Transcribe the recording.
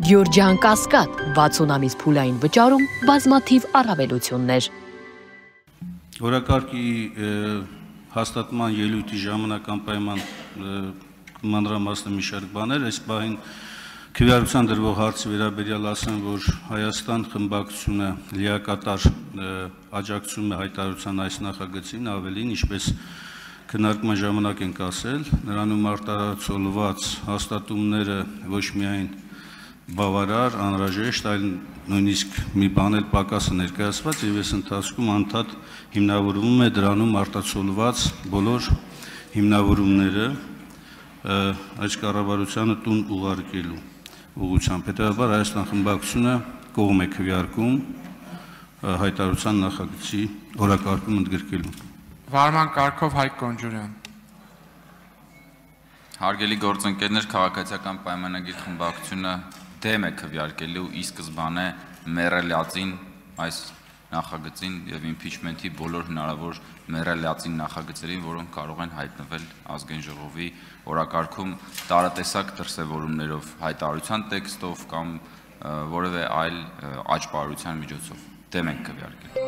Գյորջյան Կասկադ 60 ամիս փուլային վճարում բազմաթիվ առավելություններ։ Օրակարգի հաստատման ելույթի ժամանակ անպայման մանրամասն մի շարք բաներ, այս պահին քվեարկության դրվող հարցի վերաբերյալ ասեմ, որ Հայաստան խմբակցությունը լիակատար աջակցում է հայտարարության այս նախագծին, ավելին, ինչպես քննարկման ժամանակ ենք ասել, նրանում արտարացոլված հաստատումները ոչ միայն բավարար, անհրաժեշտ, այլ նույնիսկ մի բան էլ պակաս է ներկայացված եւ այս ընթացքում անդադ հիմնավորվում է դրանում արտացոլված բոլոր հիմնավորումները այս կառավարությանը տուն ուղարկելու ուղղությամբ։ Հետևաբար Հայաստան խմբակցությունը կողմ է քվեարկում հայտարարության նախագծի օրակարգում ընդգրկելու։ Վարման կարգով Հայկ Կոնջուրյան։ Հարգելի գործընկերներ, քաղաքացիական պայմանագիր խմբակցությունը դեմ է քվեարկելու ի սկզբանե մեռելածին այս նախագծին եւ իմպիչմենթի բոլոր հնարավոր մեռելածին նախագծերին, որոնք կարող են հայտնվել ազգային ժողովի օրակարգում տարատեսակ դրսևորումներով, հայտարարության տեքստով կամ որևէ այլ աճպարության միջոցով։ Դեմ ենք քվեարկելու։